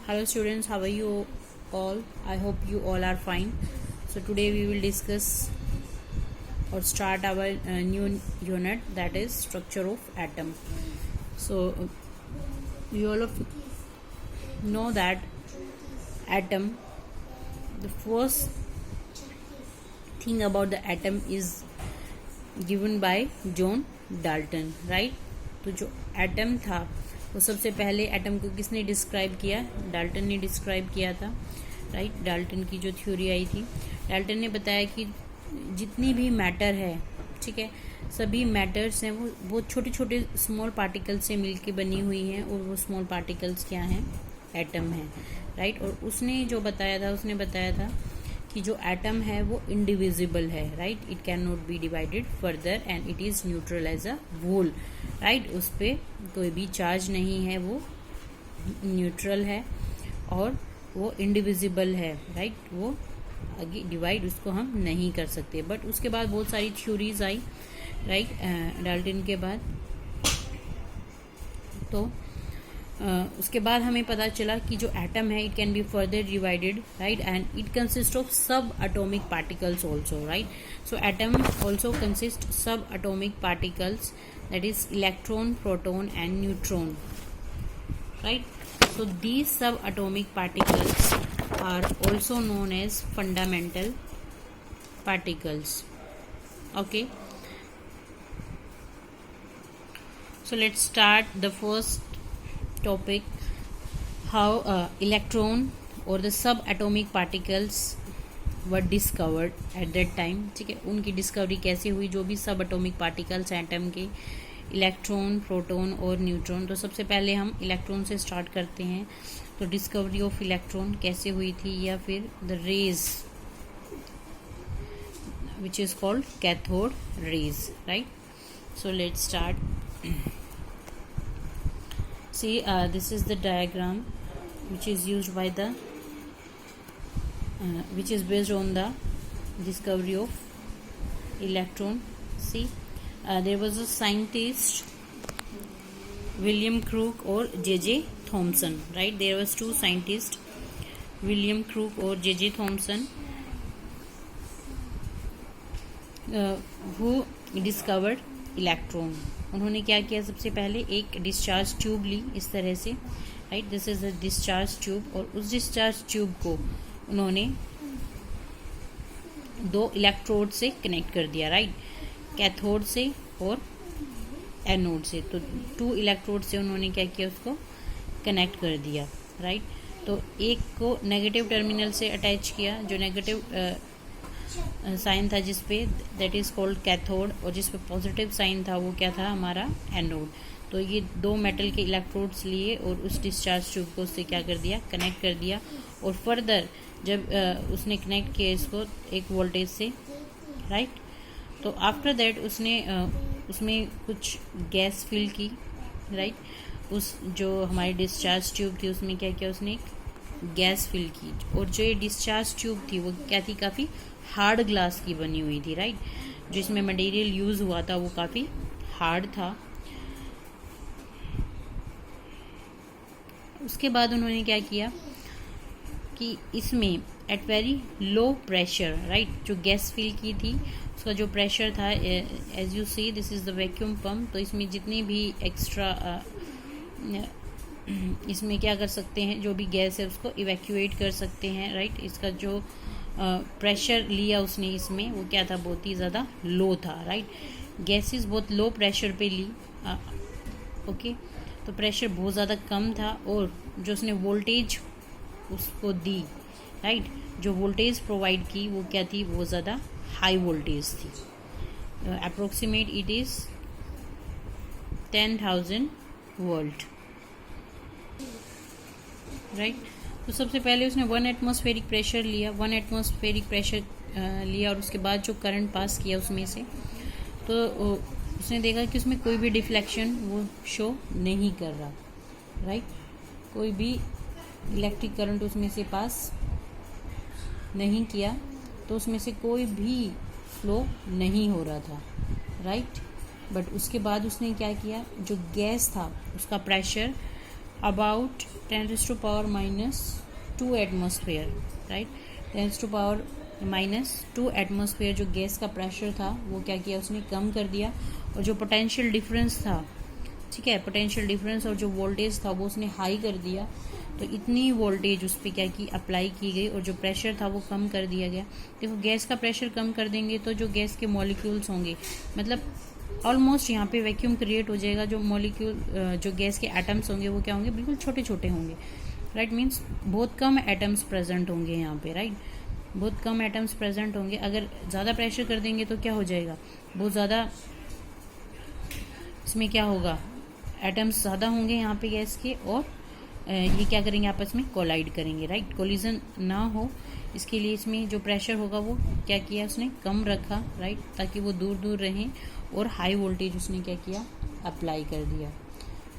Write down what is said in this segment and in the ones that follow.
Hello students, how are you all? I hope you all are fine. So today we will discuss or start our new unit, that is structure of atom. So you all of know that atom, the first thing about the atom is given by John Dalton, right. तो जो atom था वो सबसे पहले atom को किसने describe किया? Dalton ने डिस्क्राइब किया था, राइट। डाल्टन की जो थ्योरी आई थी, डाल्टन ने बताया कि जितनी भी मैटर है, ठीक है, सभी मैटर्स हैं वो छोटे छोटे स्मॉल पार्टिकल्स से मिलके बनी हुई हैं, और वो स्मॉल पार्टिकल्स क्या हैं? एटम है, राइट। और उसने जो बताया था, उसने बताया था कि जो एटम है वो इंडिविजिबल है, right. It can not be divided further and it is neutral as a whole, right. उस पर कोई भी चार्ज नहीं है, वो न्यूट्रल है और वो इंडिविजिबल है, राइट। वो आगे डिवाइड उसको हम नहीं कर सकते। बट उसके बाद बहुत सारी थ्योरीज आई, राइट, डाल्टन के बाद। तो उसके बाद हमें पता चला कि जो एटम है it can be further divided, right, and it consist of सब एटॉमिक पार्टिकल्स ऑल्सो, राइट। सो एटम ऑल्सो कंसिस्ट सब atomic particles, that is electron, proton and neutron, right. So these subatomic particles are also known as fundamental particles. Okay, so let's start the first topic, how electron or the subatomic particles were discovered at that time, ठीक है। उनकी discovery कैसे हुई? जो भी सब atomic particles हैं atom के, इलेक्ट्रॉन, प्रोटॉन और न्यूट्रॉन। तो सबसे पहले हम इलेक्ट्रॉन से स्टार्ट करते हैं। तो डिस्कवरी ऑफ इलेक्ट्रॉन कैसे हुई थी, या फिर the rays which is called cathode rays, right. So let's start. See this is the diagram which is used by the which is based on the discovery of electron. See, there was a scientist William Crook or J.J. Thomson, right. There was two scientists, William Crook or J.J. Thomson, who discovered electron. उन्होंने क्या किया? सबसे पहले एक discharge tube ली, इस तरह से, right. This is a discharge tube, और उस डिस्चार्ज ट्यूब को उन्होंने दो इलेक्ट्रोड से कनेक्ट कर दिया, राइट, कैथोड से और एनोड से। तो 2 इलेक्ट्रोड से उन्होंने क्या किया? उसको कनेक्ट कर दिया, राइट। तो एक को नेगेटिव टर्मिनल से अटैच किया, जो नेगेटिव साइन था जिस पे, दैट इज कॉल्ड कैथोड, और जिस पे पॉजिटिव साइन था वो क्या था? हमारा एनोड। तो ये 2 मेटल के इलेक्ट्रोड्स लिए और उस डिस्चार्ज ट्यूब को उससे क्या कर दिया? कनेक्ट कर दिया। और फर्दर जब उसने कनेक्ट किया इसको एक वोल्टेज से, राइट, तो आफ्टर दैट उसने उसमें कुछ गैस फिल की, राइट। उस जो हमारी डिस्चार्ज ट्यूब थी उसमें क्या किया? उसने एक गैस फिल की, और जो ये डिस्चार्ज ट्यूब थी वो क्या थी? काफ़ी हार्ड ग्लास की बनी हुई थी, राइट। जो इसमें मटेरियल यूज़ हुआ था वो काफ़ी हार्ड था। उसके बाद उन्होंने क्या किया कि इसमें at very low pressure, right, जो गैस फिल की थी उसका जो प्रेशर था, as you see this is the vacuum pump. तो इसमें जितनी भी एक्स्ट्रा इसमें क्या कर सकते हैं? जो भी गैस है उसको इवैक्यूएट कर सकते हैं, राइट। इसका जो प्रेशर लिया उसने इसमें, वो क्या था? बहुत ही ज़्यादा लो था, राइट। गैसेस बहुत लो प्रेशर पे ली, ओके। तो प्रेशर बहुत ज़्यादा कम था, और जो उसने वोल्टेज उसको दी, राइट, जो वोल्टेज प्रोवाइड की वो क्या थी? वो ज़्यादा हाई वोल्टेज थी। Approximate it is 10,000 volt, right. तो सबसे पहले उसने 1 एटमॉस्फेरिक प्रेशर लिया, 1 एटमॉस्फेरिक प्रेशर लिया, और उसके बाद जो करंट पास किया उसमें से, तो उसने देखा कि उसमें कोई भी डिफ्लेक्शन वो शो नहीं कर रहा, राइट। कोई भी इलेक्ट्रिक करंट उसमें से पास नहीं किया, तो उसमें से कोई भी फ्लो नहीं हो रहा था, राइट। बट उसके बाद उसने क्या किया? जो गैस था उसका pressure about 10⁻⁻2 atmosphere, right. 10⁻⁻2 atmosphere जो गैस का प्रेशर था वो क्या किया, उसने कम कर दिया, और जो पोटेंशियल डिफरेंस था, ठीक है, पोटेंशियल डिफरेंस और जो वोल्टेज था वो उसने हाई कर दिया। तो इतनी वोल्टेज उस पर क्या की, अप्लाई की गई, और जो प्रेशर था वो कम कर दिया गया। देखो गैस का प्रेशर कम कर देंगे तो जो गैस के मॉलिक्यूल्स होंगे, मतलब ऑलमोस्ट यहाँ पे वैक्यूम क्रिएट हो जाएगा। जो मॉलिक्यूल जो गैस के एटम्स होंगे वो क्या होंगे, बिल्कुल छोटे छोटे होंगे, राइट। मीन्स बहुत कम एटम्स प्रेजेंट होंगे यहाँ पे, राइट। बहुत कम एटम्स प्रेजेंट होंगे। अगर ज़्यादा प्रेशर कर देंगे तो क्या हो जाएगा, बहुत ज़्यादा इसमें क्या होगा, एटम्स ज़्यादा होंगे यहाँ पे गैस के, और ये क्या करेंगे, आपस में कोलाइड करेंगे, राइट। कोलिजन ना हो इसके लिए इसमें जो प्रेशर होगा वो क्या किया, उसने कम रखा, राइट, ताकि वो दूर दूर रहें, और हाई वोल्टेज उसने क्या किया, अप्लाई कर दिया,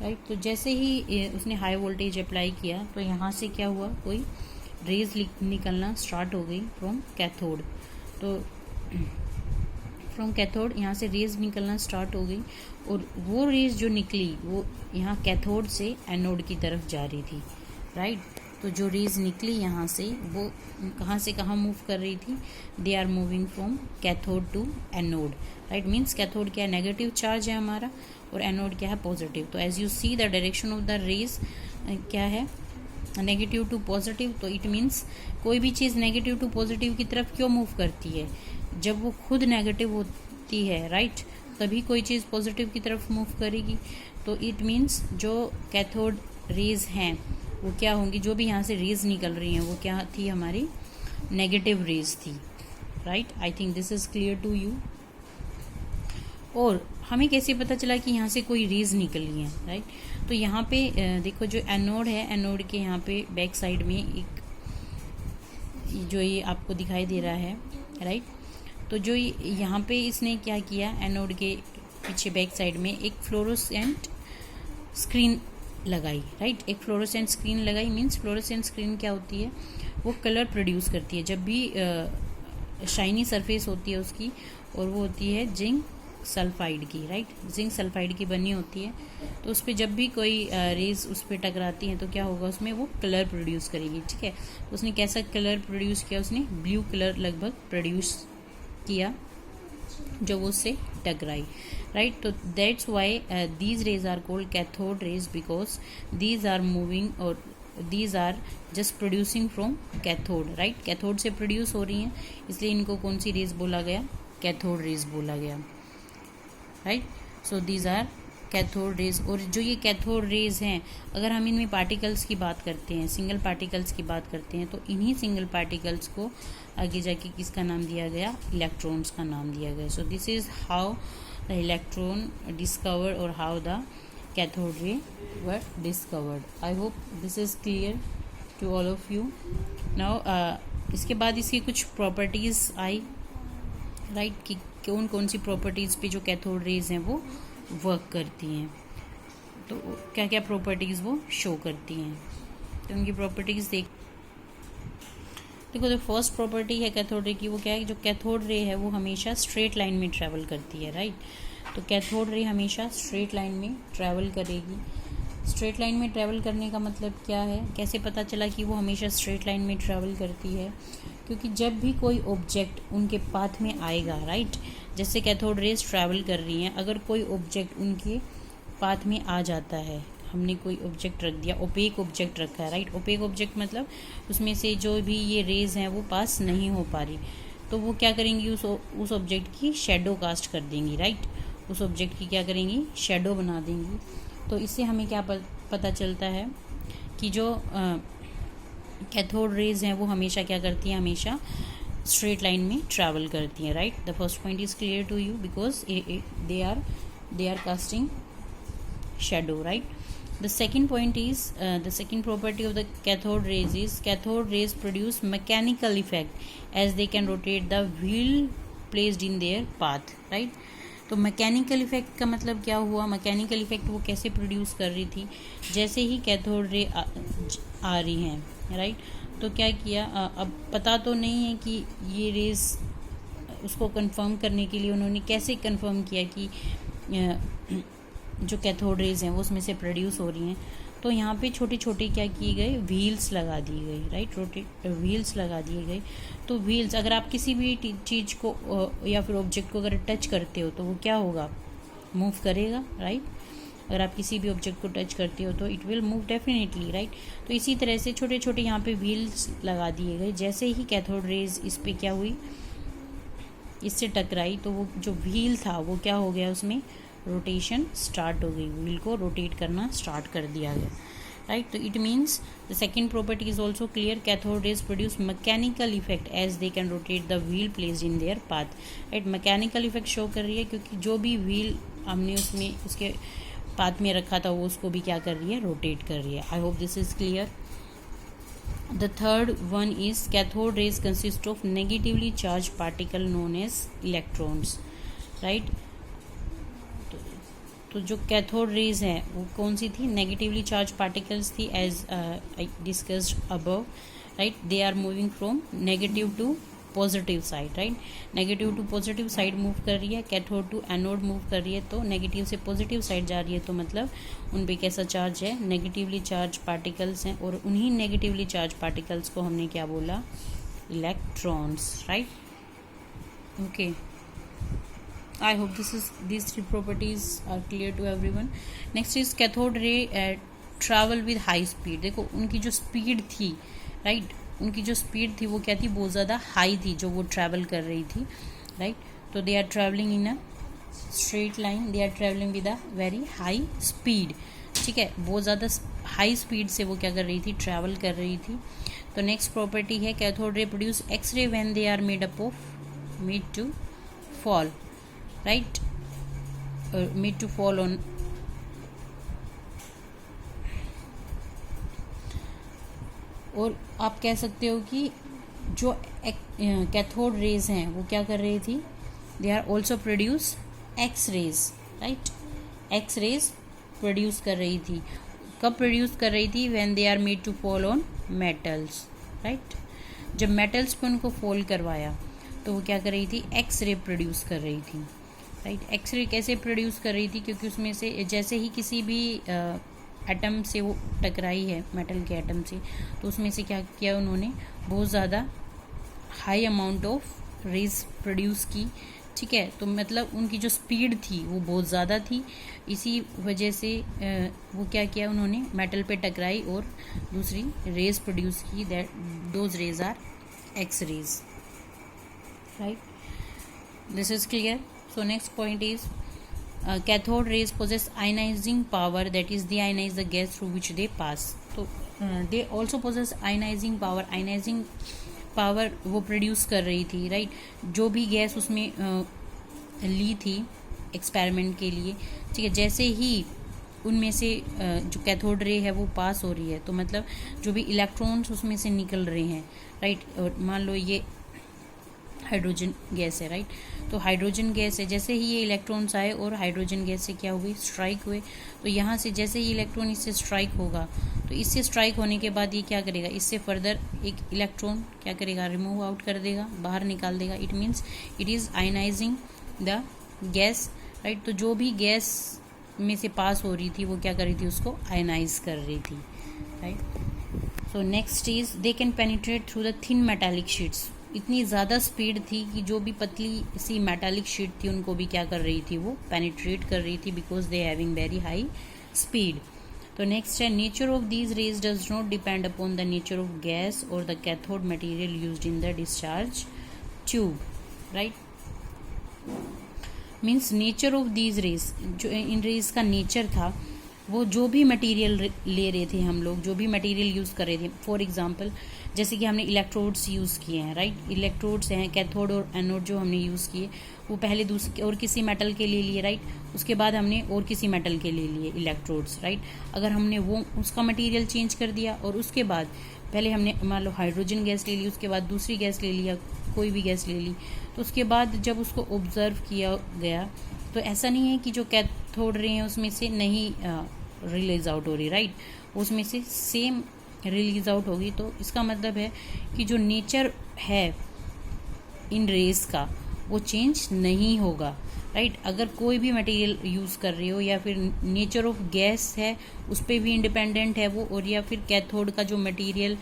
राइट। तो जैसे ही उसने हाई वोल्टेज अप्लाई किया तो यहाँ से क्या हुआ, कोई रेज निकलना स्टार्ट हो गई फ्रॉम कैथोड। तो फ्रॉम कैथोड यहाँ से रेज निकलना स्टार्ट हो गई, और वो रेज जो निकली वो यहाँ कैथोड से एनोड की तरफ जा रही थी, राइट। तो जो रेज निकली यहाँ से वो कहाँ से कहाँ मूव कर रही थी, they are moving from cathode to anode, right. Means cathode क्या है, नेगेटिव चार्ज है हमारा, और एनोड क्या है, पॉजिटिव। तो as you see the direction of the rays क्या है, नेगेटिव टू पॉजिटिव। तो इट मीन्स कोई भी चीज़ नेगेटिव टू पॉजिटिव की तरफ क्यों मूव करती है, जब वो खुद नेगेटिव होती है, राइट, तभी कोई चीज़ पॉजिटिव की तरफ मूव करेगी। तो इट मीन्स जो कैथोड रेज हैं वो क्या होंगी, जो भी यहाँ से रेज निकल रही हैं वो क्या थी, हमारी नेगेटिव रेज थी, right. I think this is clear to you. और हमें कैसे पता चला कि यहाँ से कोई रेज निकली है, राइट। तो यहाँ पे देखो जो एनोड है, एनोड के यहाँ पे बैक साइड में एक जो ये आपको दिखाई दे रहा है, राइट। तो जो यहाँ पे इसने क्या किया, एनोड के पीछे बैक साइड में एक फ्लोरोसेंट स्क्रीन लगाई, राइट। एक फ्लोरोसेंट स्क्रीन लगाई, मीन्स फ्लोरोसेंट स्क्रीन क्या होती है, वो कलर प्रोड्यूस करती है जब भी शाइनी सरफेस होती है उसकी, और वो होती है जिंक सल्फाइड की, राइट, जिंक सल्फाइड की बनी होती है। तो उस पर जब भी कोई रेज उस पर टकराती हैं तो क्या होगा, उसमें वो कलर प्रोड्यूस करेगी, ठीक है। तो उसने कैसा कलर प्रोड्यूस किया, उसने ब्लू कलर लगभग प्रोड्यूस किया जब वो उससे टकराई, राइट। तो that's why these rays are called cathode rays, because these are moving और these are just producing from cathode, right. Cathode से प्रोड्यूस हो रही हैं, इसलिए इनको कौन सी रेज बोला गया, कैथोड रेज बोला गया, right. So these are cathode rays. और जो ये कैथोड रेज हैं, अगर हम इनमें पार्टिकल्स की बात करते हैं, सिंगल पार्टिकल्स की बात करते हैं, तो इन्हीं सिंगल पार्टिकल्स को आगे जाके किसका नाम दिया गया, इलेक्ट्रॉन्स का नाम दिया गया। So this is how the electron discovered और how the cathode ray were discovered. I hope this is clear to all of you. Now इसके बाद इसकी कुछ प्रॉपर्टीज आई, राइट, कि कौन कौन सी प्रॉपर्टीज़ पे जो कैथोड रेज हैं वो वर्क करती हैं, तो क्या क्या प्रॉपर्टीज़ वो शो करती हैं, तो उनकी प्रॉपर्टीज़ देखो। जो फर्स्ट प्रॉपर्टी है कैथोड रे की, वो क्या है, जो कैथोड रे है वो हमेशा स्ट्रेट लाइन में ट्रैवल करती है, राइट। तो कैथोड रे हमेशा स्ट्रेट लाइन में ट्रैवल करेगी। स्ट्रेट लाइन में ट्रैवल करने का मतलब क्या है, कैसे पता चला कि वो हमेशा स्ट्रेट लाइन में ट्रैवल करती है, क्योंकि जब भी कोई ऑब्जेक्ट उनके पाथ में आएगा, राइट, जैसे कैथोड रेज ट्रैवल कर रही हैं, अगर कोई ऑब्जेक्ट उनके पाथ में आ जाता है, हमने कोई ऑब्जेक्ट रख दिया, ओपेक ऑब्जेक्ट रखा है, राइट। ओपेक ऑब्जेक्ट मतलब उसमें से जो भी ये रेज हैं वो पास नहीं हो पा रही, तो वो क्या करेंगी, उस ऑब्जेक्ट की शेडो कास्ट कर देंगी, राइट। उस ऑब्जेक्ट की क्या करेंगी, शेडो बना देंगी। तो इससे हमें क्या पता चलता है कि जो कैथोड रेज हैं वो हमेशा क्या करती हैं, हमेशा स्ट्रेट लाइन में ट्रैवल करती हैं, right. The first point is clear to you, because they are casting shadow, right. The second point is the second property of the cathode rays is cathode rays produce mechanical effect as they can rotate the wheel placed in their path, right। तो mechanical effect का मतलब क्या हुआ, mechanical effect वो कैसे produce कर रही थी, जैसे ही कैथोड रे आ रही हैं, राइट। तो क्या किया, अब पता तो नहीं है कि ये रेज, उसको कंफर्म करने के लिए उन्होंने कैसे कंफर्म किया कि जो कैथोड रेज हैं वो उसमें से प्रोड्यूस हो रही हैं। तो यहाँ पे छोटे छोटे क्या किए गए, व्हील्स लगा दिए गए, राइट, रोटेट व्हील्स लगा दिए गए। तो व्हील्स, अगर आप किसी भी चीज़ को या फिर ऑब्जेक्ट को अगर टच करते हो तो वो क्या होगा, मूव करेगा, राइट। अगर आप किसी भी ऑब्जेक्ट को टच करते हो तो it will move definitely, right. तो इसी तरह से छोटे छोटे यहाँ पे व्हील्स लगा दिए गए। जैसे ही कैथोड रेज इस पे क्या हुई, इससे टकराई, तो वो जो व्हील था वो क्या हो गया, उसमें रोटेशन स्टार्ट हो गई, व्हील को रोटेट करना स्टार्ट कर दिया गया, राइट। तो it means the second property is also clear, cathode rays produce mechanical effect as they can rotate the wheel placed in their path, right. Mechanical effect show कर रही है क्योंकि जो भी व्हील हमने उसमें उसके पाथ में रखा था वो उसको भी क्या कर रही है, रोटेट कर रही है। आई hope this is clear. The third one is cathode rays consist of negatively charged particle known as electrons, right? तो जो कैथोड रेज है वो कौन सी थी, नेगेटिवली चार्ज पार्टिकल्स थी, as I discussed above, right. They are moving from negative to positive side, right. Negative to positive side move कर रही है, कैथोड टू एनोड मूव कर रही है, तो नेगेटिव से पॉजिटिव साइड जा रही है, तो मतलब उन पे कैसा चार्ज है, नेगेटिवली चार्ज पार्टिकल्स हैं, और उन्हीं नेगेटिवली चार्ज पार्टिकल्स को हमने क्या बोला, electrons, right. Okay, I hope these three properties are clear to everyone. Next is cathode ray travel with high speed. देखो उनकी जो स्पीड थी, राइट, उनकी जो स्पीड थी वो क्या थी, बहुत ज़्यादा हाई थी जो वो ट्रैवल कर रही थी, राइट। तो they are travelling in a straight line, they are travelling with a very high speed, ठीक है, बहुत ज़्यादा हाई स्पीड से वो क्या कर रही थी, ट्रैवल कर रही थी। तो नेक्स्ट प्रॉपर्टी है cathode ray produce X ray when they are made to fall, right, made to fall on, और आप कह सकते हो कि जो कैथोड रेज हैं वो क्या कर रही थी, they are also produce X rays, right. X rays produce कर रही थी, कब प्रोड्यूस कर रही थी, when they are made to fall on metals, right. जब मेटल्स पे उनको फॉल करवाया तो वो क्या कर रही थी, एक्स रे प्रोड्यूस कर रही थी, राइट। एक्सरे कैसे प्रोड्यूस कर रही थी, क्योंकि उसमें से जैसे ही किसी भी एटम से वो टकराई है, मेटल के एटम से, तो उसमें से क्या किया उन्होंने, बहुत ज़्यादा high amount of raise produce की, ठीक है। तो मतलब उनकी जो स्पीड थी वो बहुत ज़्यादा थी, इसी वजह से वो क्या किया उन्होंने, मेटल पे टकराई और दूसरी रेज प्रोड्यूस की, that those rays are X rays, right. This is clear. So next point is cathode rays possess ionizing power, that is they ionize the gas through which they pass. So they also possess ionizing power. Ionizing power वो produce कर रही थी, right. जो भी gas उसमें ली थी experiment के लिए, ठीक है, जैसे ही उनमें से जो कैथोड रे है वो पास हो रही है, तो मतलब जो भी इलेक्ट्रॉन्स उसमें से निकल रहे हैं, राइट। और मान लो ये हाइड्रोजन गैस है, राइट। तो हाइड्रोजन गैस है, जैसे ही ये इलेक्ट्रॉन्स आए और हाइड्रोजन गैस से क्या हुई, स्ट्राइक हुए, तो यहाँ से जैसे ही इलेक्ट्रॉन इससे स्ट्राइक होगा, तो इससे स्ट्राइक होने के बाद ये क्या करेगा, इससे फर्दर एक इलेक्ट्रॉन क्या करेगा, रिमूव आउट कर देगा, बाहर निकाल देगा। It means it is ionising the gas, right. तो जो भी गैस में से पास हो रही थी वो क्या कर रही थी, उसको आयनाइज कर रही थी, right. So next is they can penetrate through the thin metallic sheets. इतनी ज़्यादा स्पीड थी कि जो भी पतली सी मेटालिक शीट थी उनको भी क्या कर रही थी, वो पेनिट्रेट कर रही थी, because they having very high speed. तो नेक्स्ट है nature of these rays does not depend upon the nature of gas और the cathode material used in the discharge tube, right. Means nature of these rays, जो इन raise का nature था, वो जो भी मटेरियल ले रहे थे हम लोग, जो भी मटेरियल यूज़ कर रहे थे, फॉर एग्जांपल जैसे कि हमने इलेक्ट्रोड्स यूज़ किए हैं, राइट। इलेक्ट्रोड्स हैं, कैथोड और एनोड जो हमने यूज़ किए, वो पहले दूसरे और किसी मेटल के लिए लिए, राइट। उसके बाद हमने और किसी मेटल के लिए लिए इलेक्ट्रोड्स, राइट। अगर हमने वो उसका मटेरियल चेंज कर दिया और उसके बाद पहले हमने मान लो हाइड्रोजन गैस ले ली, उसके बाद दूसरी गैस ले लिया, कोई भी गैस ले ली, तो उसके बाद जब उसको ऑब्जर्व किया गया तो ऐसा नहीं है कि जो कैथोड रे हैं उसमें से नहीं रिलीज आउट हो रही, राइट, उसमें से सेम रिलीज आउट होगी। तो इसका मतलब है कि जो नेचर है इन रेज का वो चेंज नहीं होगा, राइट। अगर कोई भी मटेरियल यूज़ कर रहे हो या फिर नेचर ऑफ गैस है उस पर भी इंडिपेंडेंट है वो, और या फिर कैथोड का जो मटेरियल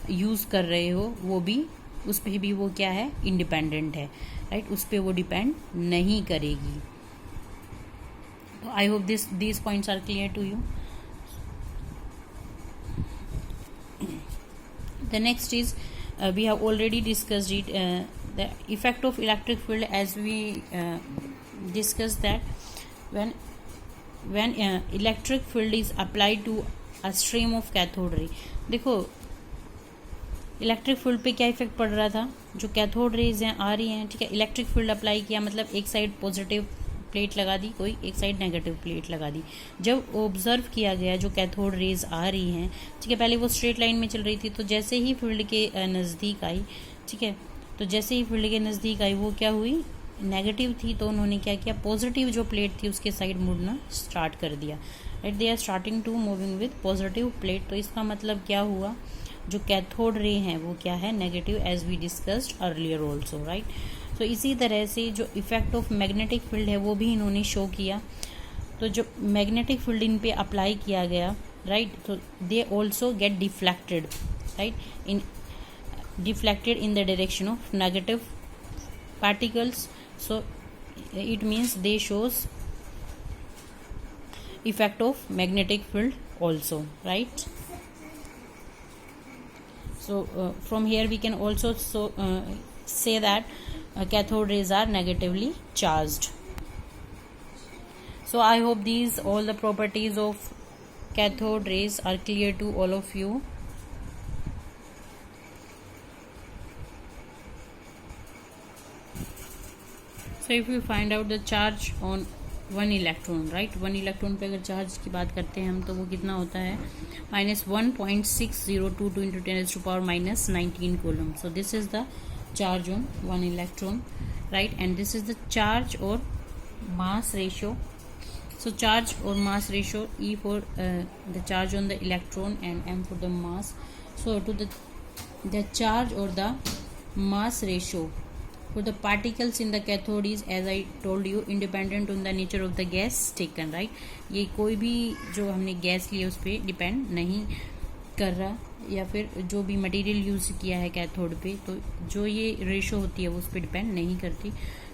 यूज़ कर रहे हो वो भी, उस पर भी वो क्या है, इंडिपेंडेंट है, राइट। उस पर वो डिपेंड नहीं करेगी। तो I hope these points are clear to you. The next is we have already discussed it, the effect of electric field, as we discussed that when electric field is applied to a stream of cathode ray. देखो electric field पे क्या effect पड़ रहा था, जो cathode rays हैं आ रही हैं, ठीक है। इलेक्ट्रिक फील्ड अप्लाई किया मतलब एक साइड पॉजिटिव प्लेट लगा दी, कोई एक साइड नेगेटिव प्लेट लगा दी। जब ऑब्जर्व किया गया जो कैथोड रेज आ रही हैं, ठीक है, पहले वो स्ट्रेट लाइन में चल रही थी, तो जैसे ही फील्ड के नज़दीक आई, ठीक है, तो जैसे ही फील्ड के नज़दीक आई वो क्या हुई, नेगेटिव थी, तो उन्होंने क्या किया, पॉजिटिव जो प्लेट थी उसके साइड मुड़ना स्टार्ट कर दिया, right. They are starting to moving with positive plate. तो इसका मतलब क्या हुआ, जो कैथोड रे हैं वो क्या है, negative, as we discussed earlier also, right. तो इसी तरह से जो इफेक्ट ऑफ मैग्नेटिक फील्ड है वो भी इन्होंने शो किया। तो जो मैग्नेटिक फील्ड इन पे अप्लाई किया गया, राइट, तो they also get deflected, right, in the direction of negative particles. So it means they shows effect of magnetic field also, right. So from here we can also say that cathode rays are negatively charged. So I hope these all the properties of cathode rays are clear to all of you. So if you find out the charge on one electron, right, one electron पे अगर charge की बात करते हैं हम, तो वो कितना होता है, -1.6022 into 10⁻⁻19 coulomb. So this is the charge on one electron, right, and this is the charge और mass ratio. So charge or mass ratio, E for the charge on the electron and M for the mass. So to the charge or the mass ratio for the particles in the cathode is, as I told you, independent on the nature of the gas taken, right. ये कोई भी जो हमने gas लिया उस पर depend नहीं कर रहा, या फिर जो भी मटेरियल यूज़ किया है कैथोड पे, तो जो ये रेशो होती है वो उस पर डिपेंड नहीं करती.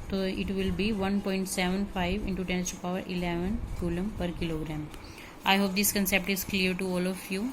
तो it will be 1.75 into 10⁻11 coulomb per kilogram. I hope this concept is clear to all of you.